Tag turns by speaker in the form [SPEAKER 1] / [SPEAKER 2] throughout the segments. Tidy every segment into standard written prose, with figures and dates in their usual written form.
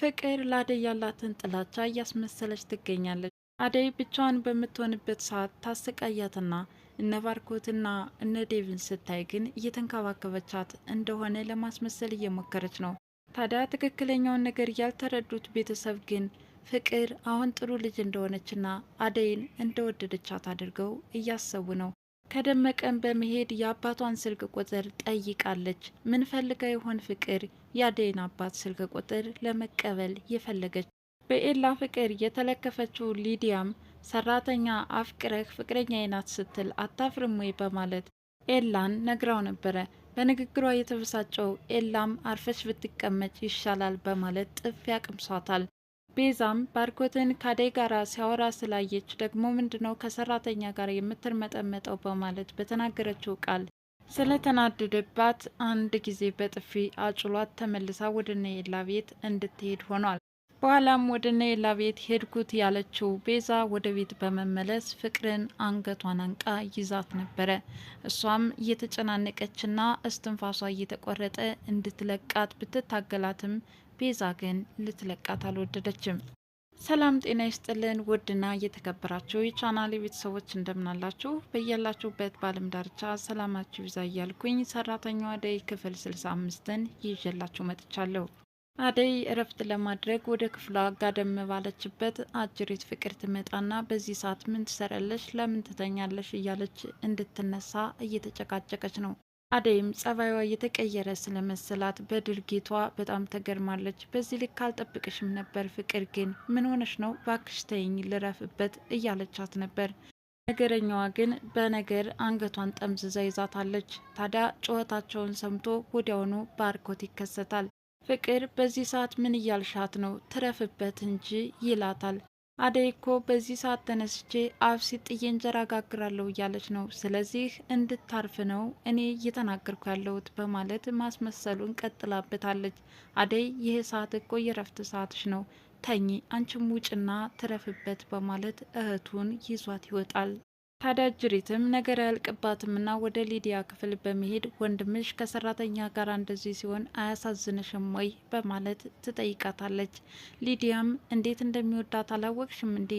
[SPEAKER 1] ፍቅር ለአደይ ያላትን ጥላቻ እያስመሰለች ትገኛለች። አደይ ብቻዋን በምትሆንበት ሰዓት ታሰቃያትና እነ ባርኮትና እነ ዴቭን ስታይ ግን እየተንከባከበቻት እንደሆነ ለማስመሰል እየሞከረች ነው። ታዲያ ትክክለኛውን ነገር ያልተረዱት ቤተሰብ ግን ፍቅር አሁን ጥሩ ልጅ እንደሆነችና አደይን እንደወደደቻት አድርገው እያሰቡ ነው። ከደመቀን በመሄድ የአባቷን ስልክ ቁጥር ጠይቃለች። ምን ፈልጋ ይሆን ፍቅር የአደይን አባት ስልክ ቁጥር ለመቀበል የፈለገች? በኤላ ፍቅር የተለከፈችው ሊዲያም ሰራተኛ አፍቅረህ ፍቅረኛዬ ናት ስትል አታፍርም ወይ በማለት ኤላን ነግራው ነበረ። በንግግሯ የተበሳጨው ኤላም አርፈሽ ብትቀመጭ ይሻላል በማለት ጥፊ አቅምሷታል። ቤዛም ባርኮትን ከአደይ ጋር ሲያወራ ስላየች ደግሞ ምንድነው ከሰራተኛ ጋር የምትርመጠመጠው በማለት በተናገረችው ቃል ስለተናደደባት አንድ ጊዜ በጥፊ አጭሏት ተመልሳ ወደ ኤላ ቤት እንድትሄድ ሆኗል። በኋላም ወደ ኤላ ቤት ሄድኩት ያለችው ቤዛ ወደ ቤት በመመለስ ፍቅርን አንገቷን አንቃ ይዛት ነበረ። እሷም እየተጨናነቀችና እስትንፋሷ እየተቆረጠ እንድትለቃት ብትታገላትም ቤዛ ግን ልትለቃት አልወደደችም። ሰላም ጤና ይስጥልን ውድና እየተከበራችሁ የቻናሌ ቤተሰቦች እንደምናላችሁ በያላችሁበት በዓለም ዳርቻ ሰላማችሁ ይብዛ እያልኩኝ ሰራተኛዋ አደይ ክፍል 65ን ይዤላችሁ መጥቻለሁ። አደይ እረፍት ለማድረግ ወደ ክፍሏ ጋደም ባለችበት አጅሬት ፍቅር ትመጣና በዚህ ሰዓት ምን ትሰራለሽ? ለምን ትተኛለሽ? እያለች እንድትነሳ እየተጨቃጨቀች ነው። አደይም ጸባይዋ እየተቀየረ ስለመሰላት በድርጊቷ በጣም ተገርማለች። በዚህ ልክ አልጠብቅሽም ነበር ፍቅር፣ ግን ምን ሆነሽ ነው? ባክሽ ተይኝ ልረፍበት እያለቻት ነበር። ነገረኛዋ ግን በነገር አንገቷን ጠምዝዛ ይዛታለች። ታዲያ ጩኸታቸውን ሰምቶ ወዲያውኑ ባርኮት ይከሰታል። ፍቅር በዚህ ሰዓት ምን እያልሻት ነው? ትረፍበት እንጂ ይላታል። አደይ እኮ በዚህ ሰዓት ተነስቼ አፍሲጥዬ እንጀራ ጋግራለሁ እያለች ነው። ስለዚህ እንድታርፍ ነው እኔ እየተናገርኩ ያለሁት በማለት ማስመሰሉን ቀጥላበታለች። አደይ ይህ ሰዓት እኮ የረፍት ሰዓትሽ ነው፣ ተኚ፣ አንቺም ውጭና ትረፍበት በማለት እህቱን ይዟት ይወጣል። ታዲያ ጅሪትም ነገር አያልቅባትምና ወደ ሊዲያ ክፍል በመሄድ ወንድምሽ ከሰራተኛ ጋር እንደዚህ ሲሆን አያሳዝንሽም ወይ በማለት ትጠይቃታለች። ሊዲያም እንዴት እንደሚወዳት አላወቅሽም እንዴ?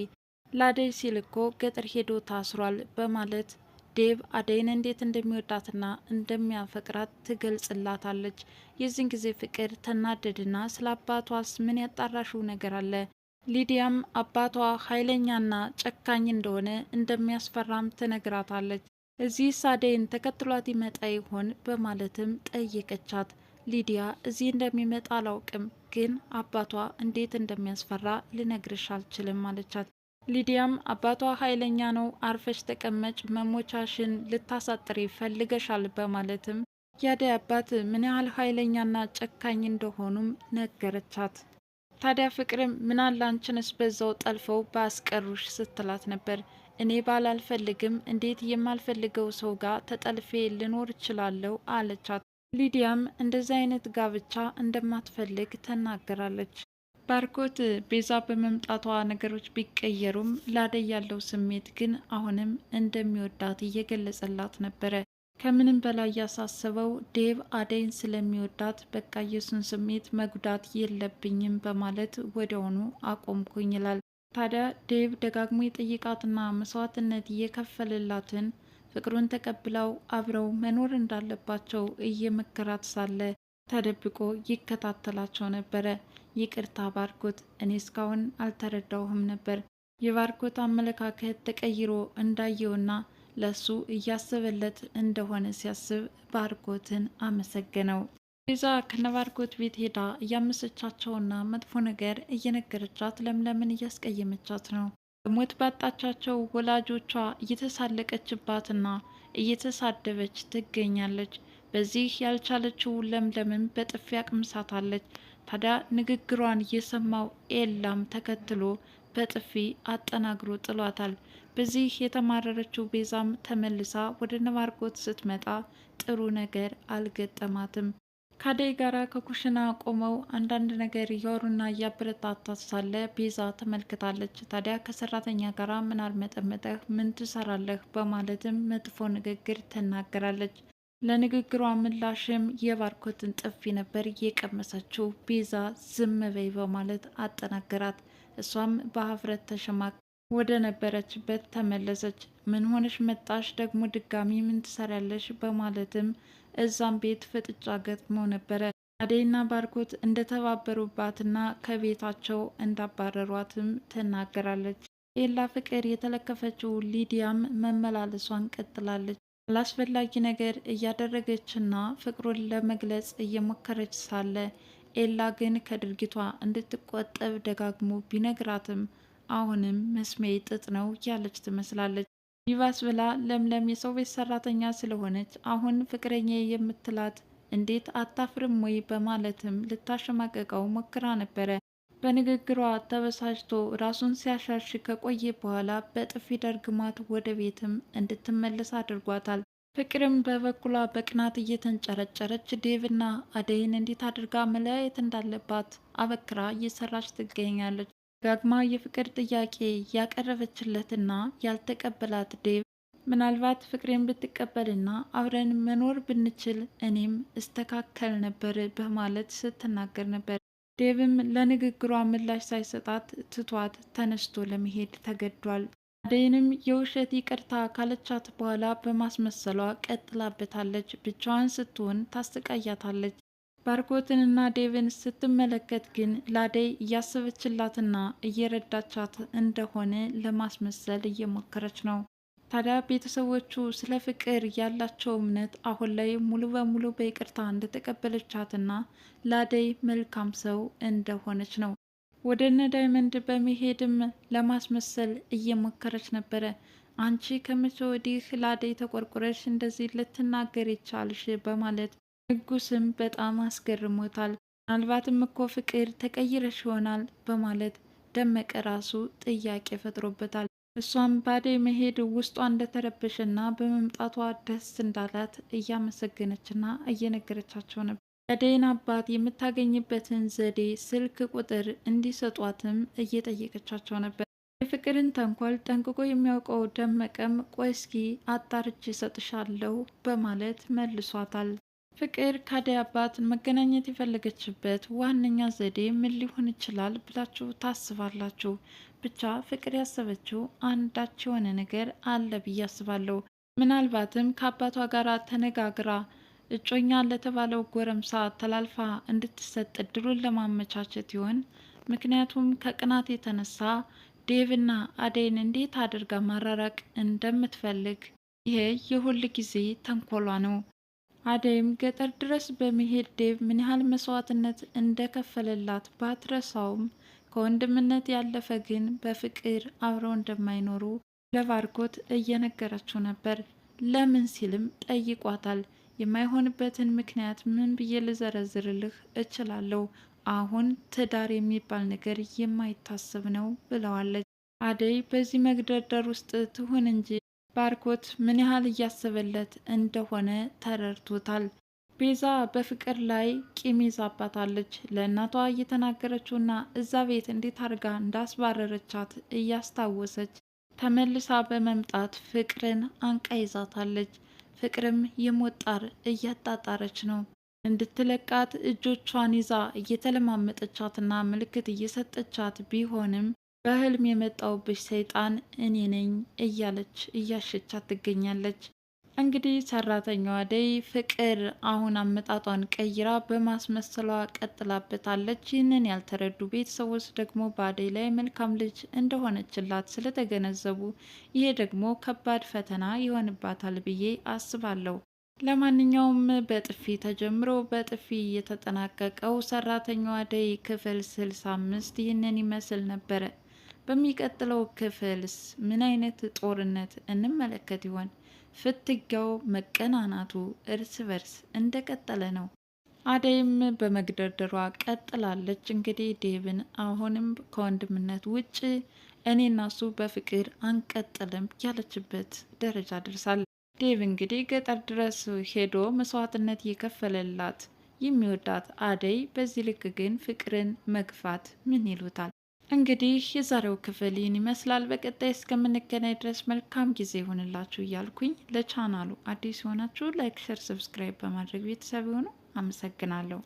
[SPEAKER 1] ለአደይ ሲል እኮ ገጠር ሄዶ ታስሯል በማለት ዴቭ አደይን እንዴት እንደሚወዳትና እንደሚያፈቅራት ትገልጽላታለች። የዚህን ጊዜ ፍቅር ተናደድና ስለ አባቷስ ምን ያጣራሽው ነገር አለ? ሊዲያም አባቷ ኃይለኛና ጨካኝ እንደሆነ እንደሚያስፈራም ትነግራታለች። እዚህ አደይን ተከትሏት ይመጣ ይሆን በማለትም ጠየቀቻት። ሊዲያ እዚህ እንደሚመጣ አላውቅም፣ ግን አባቷ እንዴት እንደሚያስፈራ ልነግርሽ አልችልም አለቻት። ሊዲያም አባቷ ኃይለኛ ነው፣ አርፈሽ ተቀመጭ፣ መሞቻሽን ልታሳጥሪ ፈልገሻል በማለትም የአደይ አባት ምን ያህል ኃይለኛና ጨካኝ እንደሆኑም ነገረቻት። ታዲያ ፍቅርም ምናለ አንቺንስ በዛው ጠልፈው ባስቀሩሽ ስትላት ነበር። እኔ ባል አልፈልግም፣ እንዴት የማልፈልገው ሰው ጋር ተጠልፌ ልኖር እችላለሁ አለቻት። ሊዲያም እንደዚህ አይነት ጋብቻ እንደማትፈልግ ተናገራለች። ባርኮት ቤዛ በመምጣቷ ነገሮች ቢቀየሩም ለአደይ ያለው ስሜት ግን አሁንም እንደሚወዳት እየገለጸላት ነበረ። ከምንም በላይ ያሳሰበው ዴቭ አደይን ስለሚወዳት በቃ የሱን ስሜት መጉዳት የለብኝም በማለት ወዲያውኑ አቆምኩኝ ይላል። ታዲያ ዴቭ ደጋግሞ የጠይቃትና መስዋዕትነት እየከፈለላትን ፍቅሩን ተቀብለው አብረው መኖር እንዳለባቸው እየመከራት ሳለ ተደብቆ ይከታተላቸው ነበረ። ይቅርታ ባርኮት፣ እኔ እስካሁን አልተረዳውህም ነበር። የባርኮት አመለካከት ተቀይሮ እንዳየውና ለሱ እያሰበለት እንደሆነ ሲያስብ ባርኮትን አመሰገነው። ቤዛ ከነባርኮት ቤት ሄዳ እያመሰቻቸውና መጥፎ ነገር እየነገረቻት ለምለምን እያስቀየመቻት ነው። ሞት ባጣቻቸው ወላጆቿ እየተሳለቀችባትና እየተሳደበች ትገኛለች። በዚህ ያልቻለችው ለምለምን በጥፊ አቅምሳታለች። ታዲያ ንግግሯን የሰማው ኤላም ተከትሎ በጥፊ አጠናግሮ ጥሏታል። በዚህ የተማረረችው ቤዛም ተመልሳ ወደ ነባርኮት ስትመጣ ጥሩ ነገር አልገጠማትም። ከአደይ ጋራ ከኩሽና ቆመው አንዳንድ ነገር እያወሩና እያበረታታት ሳለ ቤዛ ተመልክታለች። ታዲያ ከሰራተኛ ጋራ ምን አልመጠመጠህ፣ ምን ትሰራለህ በማለትም መጥፎ ንግግር ትናገራለች። ለንግግሯ ምላሽም የባርኮትን ጥፊ ነበር የቀመሰችው። ቤዛ ዝም በይ በማለት አጠናገራት። እሷም በሀፍረት ተሸማቅ ወደ ነበረችበት ተመለሰች። ምን ሆነሽ መጣሽ ደግሞ ድጋሚ ምን ትሰሪያለሽ? በማለትም እዛም ቤት ፍጥጫ ገጥመው ነበረ። አደይና ባርኮት እንደተባበሩባትና ከቤታቸው እንዳባረሯትም ትናገራለች። ኤላ ፍቅር የተለከፈችው ሊዲያም መመላለሷን ቀጥላለች። አላስፈላጊ ነገር እያደረገችና ፍቅሩን ለመግለጽ እየሞከረች ሳለ ኤላ ግን ከድርጊቷ እንድትቆጠብ ደጋግሞ ቢነግራትም አሁንም መስሚያ ጥጥ ነው ያለች ትመስላለች። ይባስ ብላ ለምለም የሰው ቤት ሰራተኛ ስለሆነች አሁን ፍቅረኛ የምትላት እንዴት አታፍርም ወይ በማለትም ልታሸማቀቀው ሞክራ ነበረ። በንግግሯ ተበሳጭቶ ራሱን ሲያሻሽ ከቆየ በኋላ በጥፊ ደርግማት ወደ ቤትም እንድትመለስ አድርጓታል። ፍቅርም በበኩሏ በቅናት እየተንጨረጨረች ዴቭና አደይን እንዴት አድርጋ መለያየት እንዳለባት አበክራ እየሰራች ትገኛለች። ዳግማ የፍቅር ጥያቄ ያቀረበችለትና ያልተቀበላት ዴቭ ምናልባት ፍቅሬን ብትቀበልና አብረን መኖር ብንችል እኔም እስተካከል ነበር በማለት ስትናገር ነበር። ዴቭም ለንግግሯ ምላሽ ሳይሰጣት ትቷት ተነስቶ ለመሄድ ተገዷል። አደይንም የውሸት ይቅርታ ካለቻት በኋላ በማስመሰሏ ቀጥላበታለች። ብቻዋን ስትሆን ታሰቃያታለች። ባርኮትንና ዴቭን ስትመለከት ግን ለአደይ እያሰበችላትና እየረዳቻት እንደሆነ ለማስመሰል እየሞከረች ነው። ታዲያ ቤተሰቦቹ ስለ ፍቅር ያላቸው እምነት አሁን ላይ ሙሉ በሙሉ በይቅርታ እንደተቀበለቻትና ለአደይ መልካም ሰው እንደሆነች ነው። ወደ እነ ዳይመንድ በመሄድም ለማስመሰል እየሞከረች ነበረ። አንቺ ከመቼ ወዲህ ለአደይ ተቆርቁረሽ እንደዚህ ልትናገር ይቻልሽ? በማለት ንጉስም በጣም አስገርሞታል። ምናልባትም እኮ ፍቅር ተቀይረሽ ይሆናል በማለት ደመቀ ራሱ ጥያቄ ፈጥሮበታል። እሷም በአደይ መሄድ ውስጧ እንደተረበሸና በመምጣቷ ደስ እንዳላት እያመሰገነችና እየነገረቻቸው ነበር። የአደይን አባት የምታገኝበትን ዘዴ ስልክ ቁጥር እንዲሰጧትም እየጠየቀቻቸው ነበር። የፍቅርን ተንኮል ጠንቅቆ የሚያውቀው ደመቀም ቆይ እስኪ አጣርቼ እሰጥሻለሁ በማለት መልሷታል። ፍቅር ከአደይ አባት መገናኘት የፈለገችበት ዋነኛ ዘዴ ምን ሊሆን ይችላል ብላችሁ ታስባላችሁ? ብቻ ፍቅር ያሰበችው አንዳች የሆነ ነገር አለ ብዬ አስባለሁ። ምናልባትም ከአባቷ ጋር ተነጋግራ እጮኛ ለተባለው ጎረምሳ ተላልፋ እንድትሰጥ እድሉን ለማመቻቸት ይሆን? ምክንያቱም ከቅናት የተነሳ ዴቭና አደይን እንዴት አድርጋ ማራራቅ እንደምትፈልግ ይሄ የሁል ጊዜ ተንኮሏ ነው። አደይም ገጠር ድረስ በመሄድ ዴቭ ምን ያህል መስዋዕትነት እንደከፈለላት ባትረሳውም ከወንድምነት ያለፈ ግን በፍቅር አብረው እንደማይኖሩ ለባርኮት እየነገረችው ነበር። ለምን ሲልም ጠይቋታል። የማይሆንበትን ምክንያት ምን ብዬ ልዘረዝርልህ እችላለሁ? አሁን ትዳር የሚባል ነገር የማይታሰብ ነው ብለዋለች። አደይ በዚህ መግደርደር ውስጥ ትሁን እንጂ ባርኮት ምን ያህል እያሰበለት እንደሆነ ተረድቶታል። ቤዛ በፍቅር ላይ ቂም ይዛባታለች። ለእናቷ እየተናገረችውና እዛ ቤት እንዴት አድርጋ እንዳስባረረቻት እያስታወሰች ተመልሳ በመምጣት ፍቅርን አንቃ ይዛታለች። ፍቅርም የሞት ጣር እያጣጣረች ነው። እንድትለቃት እጆቿን ይዛ እየተለማመጠቻትና ምልክት እየሰጠቻት ቢሆንም በህልም የመጣውብሽ ሰይጣን እኔ ነኝ እያለች እያሸቻት ትገኛለች። እንግዲህ ሰራተኛዋ አደይ ፍቅር አሁን አመጣጧን ቀይራ በማስመሰሏ ቀጥላበታለች። ይህንን ያልተረዱ ቤተሰቦች ደግሞ በአደይ ላይ መልካም ልጅ እንደሆነችላት ስለተገነዘቡ ይሄ ደግሞ ከባድ ፈተና ይሆንባታል ብዬ አስባለሁ። ለማንኛውም በጥፊ ተጀምሮ በጥፊ የተጠናቀቀው ሰራተኛዋ አደይ ክፍል 65 ይህንን ይመስል ነበረ። በሚቀጥለው ክፍልስ ምን አይነት ጦርነት እንመለከት ይሆን? ፍትጊያው፣ መቀናናቱ እርስ በርስ እንደቀጠለ ነው። አደይም በመግደርደሯ ቀጥላለች። እንግዲህ ዴቭን አሁንም ከወንድምነት ውጭ እኔና እሱ በፍቅር አንቀጥልም ያለችበት ደረጃ ደርሳለች። ዴቭ እንግዲህ ገጠር ድረስ ሄዶ መስዋዕትነት የከፈለላት የሚወዳት አደይ በዚህ ልክ ግን ፍቅርን መግፋት ምን ይሉታል? እንግዲህ የዛሬው ክፍል ይህን ይመስላል። በቀጣይ እስከምንገናኝ ድረስ መልካም ጊዜ ይሆንላችሁ እያልኩኝ ለቻናሉ አዲስ የሆናችሁ ላይክ፣ ሸር፣ ሰብስክራይብ በማድረግ ቤተሰብ ይሁኑ። አመሰግናለሁ።